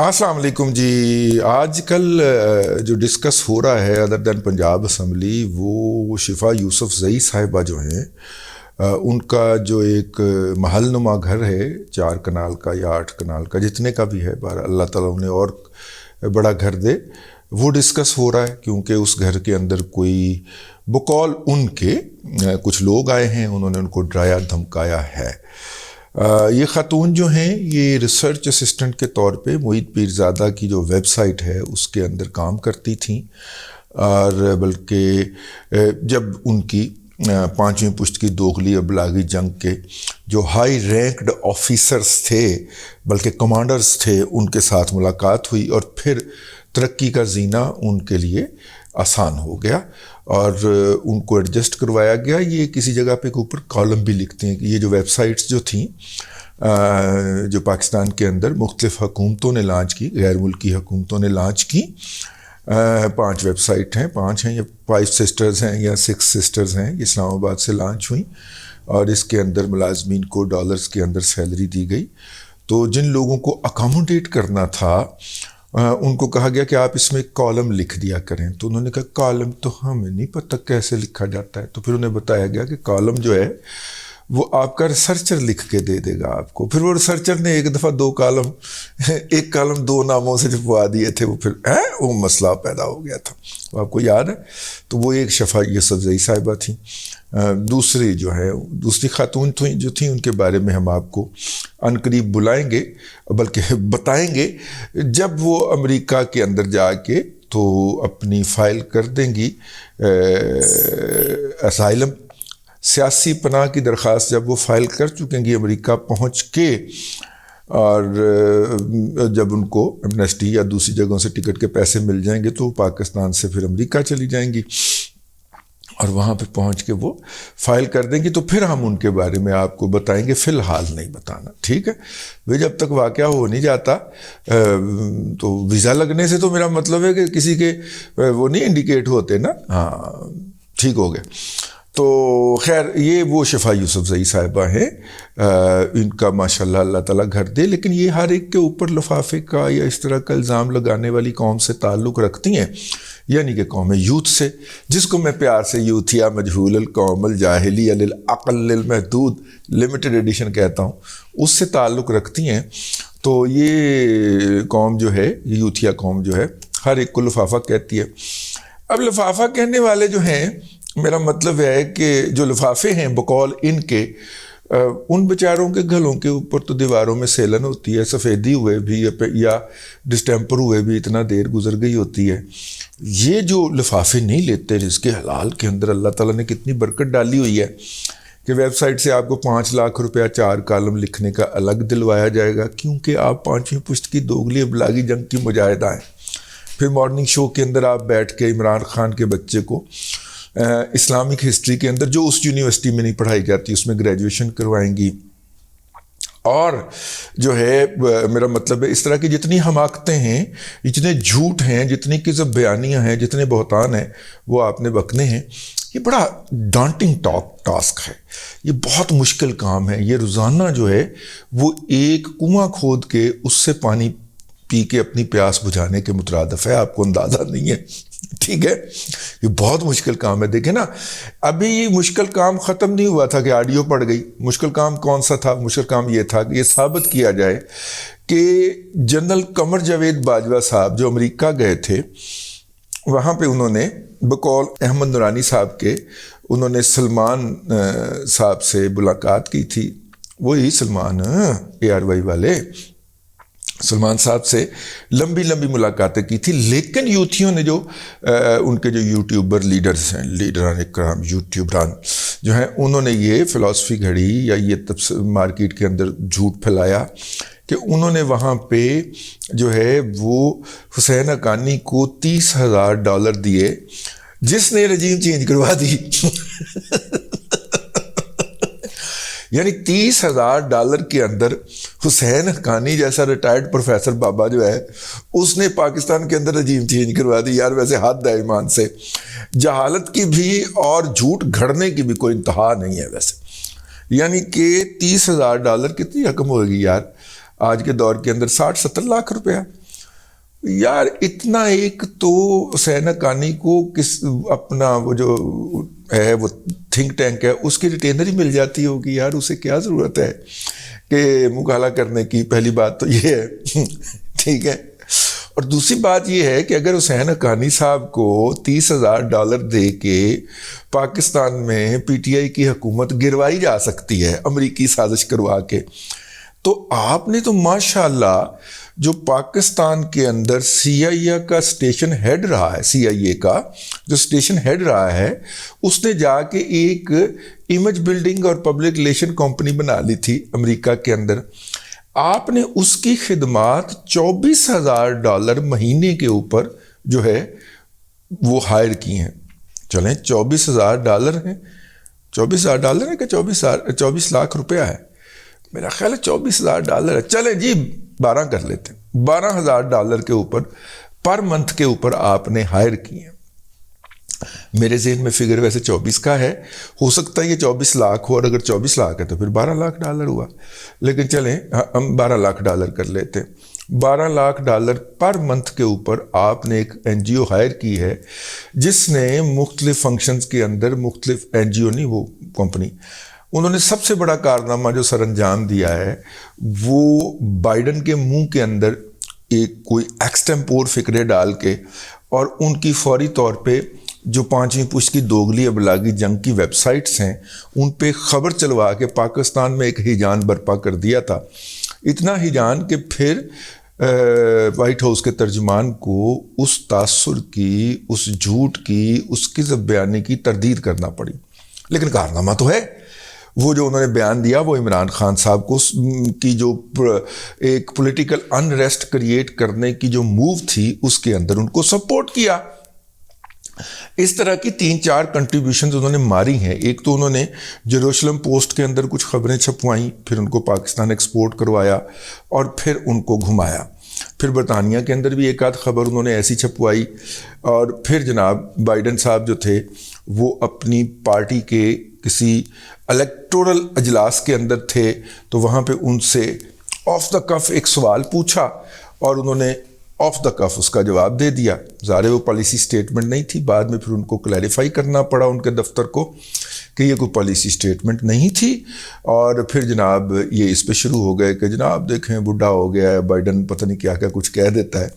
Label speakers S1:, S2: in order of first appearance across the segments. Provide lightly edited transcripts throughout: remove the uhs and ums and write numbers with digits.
S1: السلام علیکم جی. آج کل جو ڈسکس ہو رہا ہے ادر دین پنجاب اسمبلی وہ شفا یوسف زئی صاحبہ جو ہیں ان کا جو ایک محل نما گھر ہے 4 کنال کا یا 8 کنال کا جتنے کا بھی ہے، بہر اللہ تعالیٰ انہیں اور بڑا گھر دے، وہ ڈسکس ہو رہا ہے کیونکہ اس گھر کے اندر کوئی بقول ان کے کچھ لوگ آئے ہیں، انہوں نے ان کو ڈرایا دھمکایا ہے. یہ خاتون جو ہیں یہ ریسرچ اسسٹنٹ کے طور پہ معید پیرزادہ کی جو ویب سائٹ ہے اس کے اندر کام کرتی تھیں، اور بلکہ جب ان کی 5ویں پشت کی دوغلی ابلاغی جنگ کے جو ہائی رینکڈ آفیسرز تھے بلکہ کمانڈرز تھے ان کے ساتھ ملاقات ہوئی، اور پھر ترقی کا زینہ ان کے لیے آسان ہو گیا اور ان کو ایڈجسٹ کروایا گیا. یہ کسی جگہ پہ اوپر کالم بھی لکھتے ہیں کہ یہ جو ویب سائٹس جو تھیں جو پاکستان کے اندر مختلف حکومتوں نے لانچ کی، غیر ملکی حکومتوں نے لانچ کی، 5 ویب سائٹ ہیں، 5 ہیں یا 5 سسٹرز ہیں یا 6 سسٹرز ہیں، یہ اسلام آباد سے لانچ ہوئیں اور اس کے اندر ملازمین کو ڈالرز کے اندر سیلری دی گئی. تو جن لوگوں کو اکاموڈیٹ کرنا تھا ان کو کہا گیا کہ آپ اس میں ایک کالم لکھ دیا کریں. تو انہوں نے کہا کالم تو ہمیں نہیں پتہ کیسے لکھا جاتا ہے. تو پھر انہیں بتایا گیا کہ کالم جو ہے وہ آپ کا ریسرچر لکھ کے دے دے گا آپ کو. پھر وہ ریسرچر نے ایک دفعہ 2 کالم، ایک کالم 2 ناموں سے چھپوا دیے تھے، وہ پھر وہ مسئلہ پیدا ہو گیا تھا. وہ آپ کو یاد ہے؟ تو وہ ایک شفا یوسف زئی صاحبہ تھیں. دوسری جو ہے دوسری خاتون جو تھیں ان کے بارے میں ہم آپ کو ان قریب بلائیں گے، بلکہ بتائیں گے جب وہ امریکہ کے اندر جا کے تو اپنی فائل کر دیں گی اسائلم سیاسی پناہ کی درخواست. جب وہ فائل کر چکیں گی امریکہ پہنچ کے، اور جب ان کو ایمنسٹی یا دوسری جگہوں سے ٹکٹ کے پیسے مل جائیں گے تو وہ پاکستان سے پھر امریکہ چلی جائیں گی اور وہاں پہ پہنچ کے وہ فائل کر دیں گی. تو پھر ہم ان کے بارے میں آپ کو بتائیں گے، فی الحال نہیں بتانا، ٹھیک ہے بھئی؟ جب تک واقعہ ہو نہیں جاتا تو ویزا لگنے سے تو میرا مطلب ہے کہ کسی کے وہ نہیں انڈیکیٹ ہوتے نا. ہاں ٹھیک ہو گئے. تو خیر یہ وہ شفا یوسف زئی صاحبہ ہیں، ان کا ماشاءاللہ اللہ تعالیٰ گھر دے. لیکن یہ ہر ایک کے اوپر لفافے کا یا اس طرح کا الزام لگانے والی قوم سے تعلق رکھتی ہیں، یعنی کہ قوم یوتھ سے، جس کو میں پیار سے یوتھیا مجہول القوم الجاہلیہ للعقل للمحدود لمیٹڈ ایڈیشن کہتا ہوں، اس سے تعلق رکھتی ہیں. تو یہ قوم جو ہے، یوتھیا قوم جو ہے، ہر ایک کو لفافہ کہتی ہے. اب لفافہ کہنے والے جو ہیں، میرا مطلب ہے کہ جو لفافے ہیں بقول ان کے، ان بیچاروں کے گھروں کے اوپر تو دیواروں میں سیلن ہوتی ہے، سفیدی ہوئے بھی یا ڈسٹیمپر ہوئے بھی اتنا دیر گزر گئی ہوتی ہے. یہ جو لفافے نہیں لیتے رزق حلال کے اندر اللہ تعالیٰ نے کتنی برکت ڈالی ہوئی ہے کہ ویب سائٹ سے آپ کو 5 لاکھ روپیہ 4 کالم لکھنے کا الگ دلوایا جائے گا، کیونکہ آپ 5ویں پشت کی دوغلی ابلاغی جنگ کی مجاہدہ ہیں. پھر مارننگ شو کے اندر آپ بیٹھ کے عمران خان کے بچے کو اسلامک ہسٹری کے اندر جو اس یونیورسٹی میں نہیں پڑھائی جاتی اس میں گریجویشن کروائیں گی. اور جو ہے میرا مطلب ہے اس طرح کی جتنی حماقتیں ہیں، جتنے جھوٹ ہیں، جتنی کذب بیانیاں ہیں، جتنے بہتان ہیں، وہ آپ نے بکنے ہیں. یہ بڑا ڈانٹنگ ٹاسک ہے، یہ بہت مشکل کام ہے. یہ روزانہ جو ہے وہ ایک کنواں کھود کے اس سے پانی پی کے اپنی پیاس بجھانے کے مترادف ہے. آپ کو اندازہ نہیں ہے، ٹھیک ہے؟ یہ بہت مشکل کام ہے. دیکھیں نا، ابھی یہ مشکل کام ختم نہیں ہوا تھا کہ آڈیو پڑ گئی. مشکل کام کون سا تھا؟ مشکل کام یہ تھا کہ یہ ثابت کیا جائے کہ جنرل قمر جاوید باجوہ صاحب جو امریکہ گئے تھے، وہاں پہ انہوں نے بقول احمد نورانی صاحب کے، انہوں نے سلمان صاحب سے ملاقات کی تھی. وہی سلمان ARY والے سلمان صاحب سے لمبی ملاقاتیں کی تھی. لیکن یوتھیوں نے جو ان کے جو یوٹیوبر لیڈرز ہیں، لیڈران اکرام یوٹیوبران جو ہیں، انہوں نے یہ فلسفی گھڑی یا یہ مارکیٹ کے اندر جھوٹ پھیلایا کہ انہوں نے وہاں پہ جو ہے وہ حسین حقانی کو $30,000 دیے جس نے رجیم چینج کروا دی. یعنی $30,000 کے اندر حسین حقانی جیسا ریٹائرڈ پروفیسر بابا جو ہے اس نے پاکستان کے اندر رجیم چینج کروا دی. یار ویسے حد ہے ایمان سے، جہالت کی بھی اور جھوٹ گھڑنے کی بھی کوئی انتہا نہیں ہے ویسے. یعنی کہ $30,000 کتنی رقم ہوگی یار آج کے دور کے اندر؟ 60-70 لاکھ روپیہ. یار اتنا ایک تو حسین حقانی کو اپنا وہ جو ہے وہ تھنک ٹینک ہے اس کی ریٹینر ہی مل جاتی ہوگی یار، اسے کیا ضرورت ہے کہ مکالمہ کرنے کی. پہلی بات تو یہ ہے ٹھیک ہے. اور دوسری بات یہ ہے کہ اگر حسین حقانی صاحب کو $30,000 دے کے پاکستان میں پی ٹی آئی کی حکومت گروائی جا سکتی ہے امریکی سازش کروا کے، تو آپ نے تو ماشاءاللہ جو پاکستان کے اندر سی آئی اے کا اسٹیشن ہیڈ رہا ہے، سی آئی اے کا جو اسٹیشن ہیڈ رہا ہے، اس نے جا کے ایک امیج بلڈنگ اور پبلک ریلیشن کمپنی بنا لی تھی امریکہ کے اندر. آپ نے اس کی خدمات $24,000 مہینے کے اوپر جو ہے وہ ہائر کی ہیں. چلیں $24,000 ہیں، $24,000 ہے کہ 24 لاکھ روپیہ ہے، میرا خیال ہے $24,000 ہے. چلیں جی 12 کر لیتے ہیں، $12,000 کے اوپر پر منتھ کے اوپر آپ نے ہائر کی ہیں. میرے ذہن میں فگر ویسے 24 کا ہے، ہو سکتا ہے یہ 24 لاکھ ہو، اور اگر 24 لاکھ ہے تو پھر $12 لاکھ ہوا. لیکن چلیں ہم $12 لاکھ کر لیتے ہیں. $12 لاکھ پر منتھ کے اوپر آپ نے ایک این جی او ہائر کی ہے جس نے مختلف فنکشنز کے اندر، مختلف این جی او نہیں وہ کمپنی، انہوں نے سب سے بڑا کارنامہ جو سر انجام دیا ہے وہ بائیڈن کے منہ کے اندر ایک کوئی ایکسٹمپور فکرے ڈال کے اور ان کی فوری طور پہ جو 5ویں پشت کی دوگلی ابلاغی جنگ کی ویب سائٹس ہیں ان پہ خبر چلوا کے پاکستان میں ایک ہیجان برپا کر دیا تھا. اتنا ہیجان کہ پھر وائٹ ہاؤس کے ترجمان کو اس تاثر کی، اس جھوٹ کی، اس کذب بیانی کی تردید کرنا پڑی. لیکن کارنامہ تو ہے. وہ جو انہوں نے بیان دیا وہ عمران خان صاحب کو کی جو ایک پولیٹیکل انریسٹ کریٹ کرنے کی جو موو تھی اس کے اندر ان کو سپورٹ کیا. اس طرح کی 3-4 کنٹریبیوشنز انہوں نے ماری ہیں. ایک تو انہوں نے جیروشلم پوسٹ کے اندر کچھ خبریں چھپوائیں، پھر ان کو پاکستان ایکسپورٹ کروایا اور پھر ان کو گھمایا. پھر برطانیہ کے اندر بھی ایک آدھ خبر انہوں نے ایسی چھپوائی. اور پھر جناب بائیڈن صاحب جو تھے وہ اپنی پارٹی کے کسی الیکٹورل اجلاس کے اندر تھے تو وہاں پہ ان سے آف دا کف ایک سوال پوچھا اور انہوں نے آف دا کف اس کا جواب دے دیا. ظاہر وہ پالیسی سٹیٹمنٹ نہیں تھی، بعد میں پھر ان کو کلیریفائی کرنا پڑا ان کے دفتر کو کہ یہ کوئی پالیسی سٹیٹمنٹ نہیں تھی. اور پھر جناب یہ اس پہ شروع ہو گئے کہ جناب دیکھیں بڈھا ہو گیا ہے بائیڈن، پتہ نہیں کیا کیا کچھ کہہ دیتا ہے.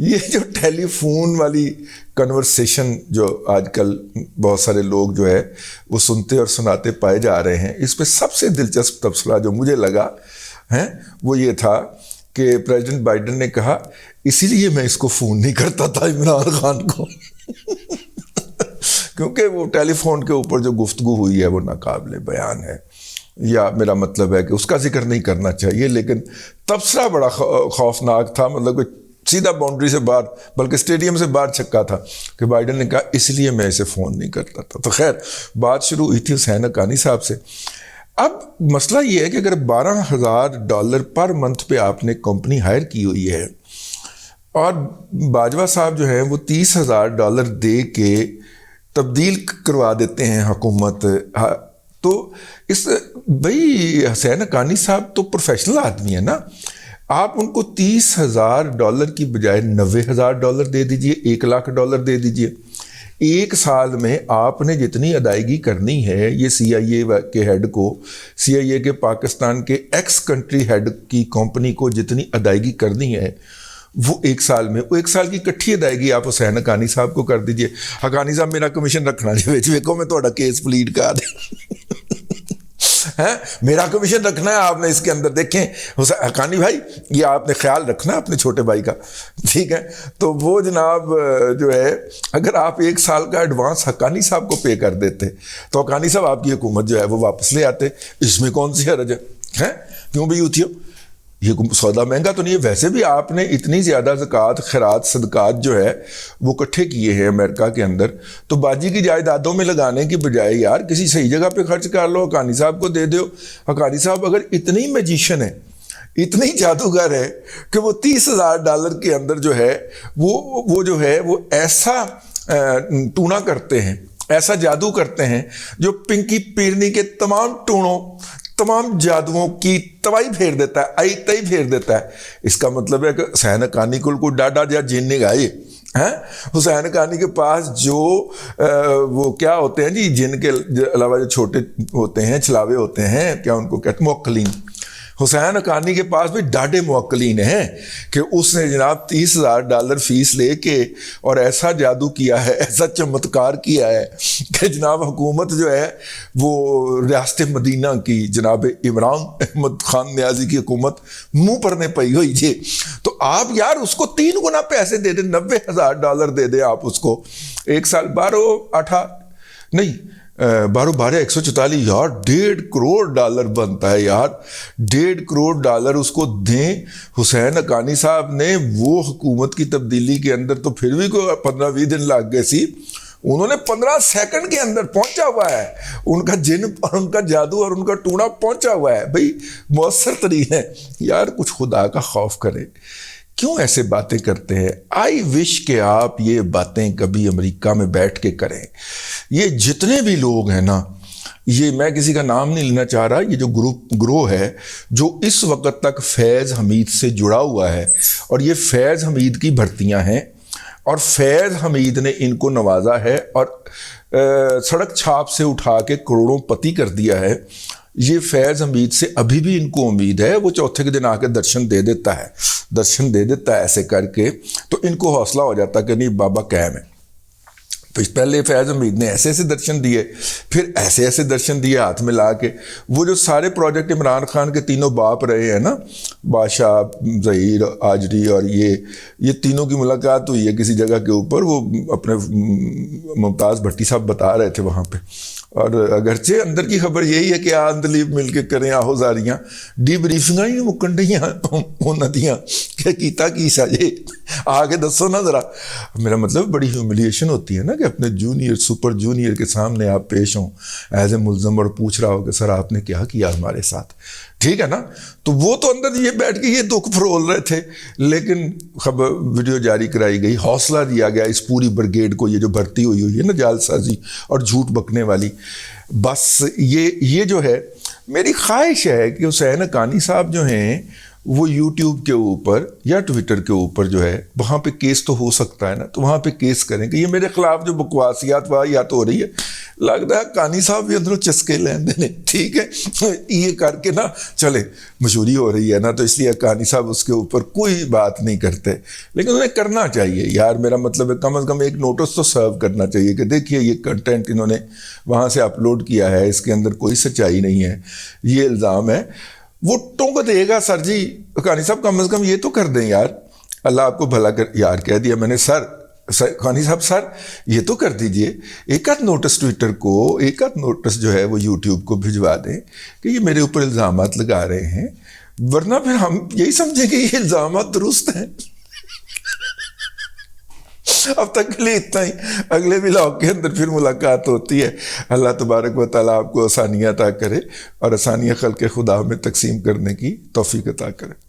S1: یہ جو ٹیلی فون والی کنورسیشن جو آج کل بہت سارے لوگ جو ہے وہ سنتے اور سناتے پائے جا رہے ہیں، اس پہ سب سے دلچسپ تبصرہ جو مجھے لگا ہے وہ یہ تھا کہ پریزیڈنٹ بائیڈن نے کہا اسی لیے میں اس کو فون نہیں کرتا تھا عمران خان کو کیونکہ وہ ٹیلی فون کے اوپر جو گفتگو ہوئی ہے وہ ناقابل بیان ہے، یا میرا مطلب ہے کہ اس کا ذکر نہیں کرنا چاہیے. لیکن تبصرہ بڑا خوفناک تھا، مطلب کہ سیدھا باؤنڈری سے باہر بلکہ اسٹیڈیم سے باہر چھکا تھا کہ بائیڈن نے کہا اس لیے میں اسے فون نہیں کرتا تھا. تو خیر بات شروع ہوئی تھی حسین حقانی صاحب سے. اب مسئلہ یہ ہے کہ اگر $12,000 پر منتھ پہ آپ نے کمپنی ہائر کی ہوئی ہے اور باجوہ صاحب جو ہیں وہ $30,000 دے کے تبدیل کروا دیتے ہیں حکومت، تو اس بھائی حسین حقانی صاحب تو پروفیشنل آدمی ہے نا، آپ ان کو $30,000 کی بجائے $90,000 دے دیجئے، $1 لاکھ دے دیجئے. ایک سال میں آپ نے جتنی ادائیگی کرنی ہے یہ سی آئی اے کے ہیڈ کو، سی آئی اے کے پاکستان کے ایکس کنٹری ہیڈ کی کمپنی کو جتنی ادائیگی کرنی ہے وہ ایک سال میں، وہ ایک سال کی کٹھی ادائیگی آپ حسین حقانی صاحب کو کر دیجئے. حقانی صاحب میرا کمیشن رکھنا جی ویکو میں تھوڑا کیس پلیڈ کر دیں میرا کمیشن رکھنا ہے آپ نے اس کے اندر. دیکھیں حقانی بھائی یہ آپ نے خیال رکھنا ہے اپنے چھوٹے بھائی کا، ٹھیک ہے. تو وہ جناب جو ہے اگر آپ 1 سال کا ایڈوانس حقانی صاحب کو پے کر دیتے تو حقانی صاحب آپ کی حکومت جو ہے وہ واپس لے آتے. اس میں کون سی حرج ہے؟ کیوں بھی یوتھیو یہ سودا مہنگا تو نہیں ہے. ویسے بھی آپ نے اتنی زیادہ زکوٰۃ، خیرات، صدقات جو ہے وہ اکٹھے کیے ہیں امریکہ کے اندر، تو باجی کی جائیدادوں میں لگانے کی بجائے یار کسی صحیح جگہ پہ خرچ کر لو، حقانی صاحب کو دے دو. حقانی صاحب اگر اتنی میجیشن ہے، اتنی جادوگر ہے کہ وہ $30,000 کے اندر جو ہے وہ جو ہے وہ ایسا ٹونا کرتے ہیں، ایسا جادو کرتے ہیں جو پنکی پیرنی کے تمام ٹونوں تمام جادوؤں کی توائی پھیر دیتا ہے، آئی تئی پھیر دیتا ہے۔ اس کا مطلب ہے کہ حسین حقانی کو کوئی ڈاڈا یا جن نے گائے ہیں؟ حسین حقانی کے پاس جو وہ کیا ہوتے ہیں جی، جن کے علاوہ جو چھوٹے ہوتے ہیں، چھلاوے ہوتے ہیں، کیا ان کو کہتے ہیں، موکلین، حسین حقانی کے پاس بھی ڈاڈے موکلین ہیں کہ اس نے جناب $30,000 فیس لے کے اور ایسا جادو کیا ہے، ایسا چمتکار کیا ہے کہ جناب حکومت جو ہے وہ ریاست مدینہ کی جناب عمران احمد خان نیازی کی حکومت منہ پر نے پئی ہوئی جی۔ تو آپ یار اس کو 3 گنا پیسے دے دیں، $90,000 دے دیں آپ اس کو، 1 سال 12 144 یار $1.5 کروڑ بنتا ہے یار، $1.5 کروڑ اس کو دیں۔ حسین حقانی صاحب نے وہ حکومت کی تبدیلی کے اندر تو پھر بھی کوئی 15-20 دن لگ گئے سی، انہوں نے 15 سیکنڈ کے اندر پہنچا ہوا ہے، ان کا جن اور ان کا جادو اور ان کا ٹونا پہنچا ہوا ہے بھائی، مؤثر ترین ہے یار۔ کچھ خدا کا خوف کرے، کیوں ایسے باتیں کرتے ہیں؟ آئی وش کہ آپ یہ باتیں کبھی امریکہ میں بیٹھ کے کریں۔ یہ جتنے بھی لوگ ہیں نا، یہ میں کسی کا نام نہیں لینا چاہ رہا، یہ جو گروہ ہے جو اس وقت تک فیض حمید سے جڑا ہوا ہے، اور یہ فیض حمید کی بھرتیاں ہیں، اور فیض حمید نے ان کو نوازا ہے اور سڑک چھاپ سے اٹھا کے کروڑوں پتی کر دیا ہے۔ یہ فیض حمید سے ابھی بھی ان کو امید ہے، وہ چوتھے کے دن آ کے درشن دے دیتا ہے ایسے کر کے، تو ان کو حوصلہ ہو جاتا کہ نہیں بابا قائم ہے۔ تو پہلے فیض حمید نے ایسے درشن دیے، پھر ایسے درشن دیے ہاتھ میں لا کے۔ وہ جو سارے پروجیکٹ عمران خان کے تینوں باپ رہے ہیں نا، بادشاہ، ظہیر، آجری، اور یہ تینوں کی ملاقات ہوئی ہے کسی جگہ کے اوپر، وہ اپنے ممتاز بھٹی صاحب بتا رہے تھے وہاں پہ، اور اگرچہ اندر کی خبر یہی ہے کہ اندلیب مل کے کریں آہو زاریاں، ڈی بریفنگاں ہی مکن ڈیاں انہاں دیاں کہ کیتا کی ساجے، آگے دسو نا ذرا۔ میرا مطلب بڑی ہیوملیشن ہوتی ہے نا کہ اپنے جونیئر، سپر جونیئر کے سامنے آپ پیش ہوں ایز اے ملزم اور پوچھ رہا ہو کہ سر آپ نے کیا کیا ہمارے ساتھ، ٹھیک ہے نا؟ تو وہ تو اندر یہ بیٹھ کے یہ دکھ فرول رہے تھے، لیکن خبر ویڈیو جاری کرائی گئی، حوصلہ دیا گیا اس پوری برگیڈ کو، یہ جو بھرتی ہوئی ہے نا جعل سازی اور جھوٹ بکنے والی۔ بس یہ جو ہے، میری خواہش ہے کہ حسین حقانی صاحب جو ہیں وہ یوٹیوب کے اوپر یا ٹویٹر کے اوپر جو ہے وہاں پہ کیس تو ہو سکتا ہے نا، تو وہاں پہ کیس کریں کہ یہ میرے خلاف جو بکواسیات واہیات ہو رہی ہے، لگتا ہے حقانی صاحب بھی اندروں چسکے لین دینے، ٹھیک ہے، یہ کر کے نا چلے مشہوری ہو رہی ہے نا، تو اس لیے حقانی صاحب اس کے اوپر کوئی بات نہیں کرتے، لیکن انہیں کرنا چاہیے یار۔ میرا مطلب ہے کم از کم ایک نوٹس تو سرو کرنا چاہیے کہ دیکھیے یہ کنٹینٹ انہوں نے وہاں سے اپلوڈ کیا ہے، اس کے اندر کوئی سچائی نہیں ہے، یہ الزام ہے۔ وہ ٹونک دے گا سر جی، حقانی صاحب کم از کم یہ تو کر دیں یار، اللہ آپ کو بھلا کر، یار کہہ دیا میں نے سر، حقانی صاحب سر یہ تو کر دیجئے، ایک آدھ نوٹس ٹویٹر کو، ایک آدھ نوٹس جو ہے وہ یوٹیوب کو بھجوا دیں کہ یہ میرے اوپر الزامات لگا رہے ہیں، ورنہ پھر ہم یہی سمجھیں کہ یہ الزامات درست ہیں۔ اب تک کے لیے اتنا ہی، اگلے ولاگ کے اندر پھر ملاقات ہوتی ہے۔ اللہ تبارک و تعالیٰ آپ کو آسانیاں عطا کرے اور آسانیاں خلق خدا میں تقسیم کرنے کی توفیق عطا کرے۔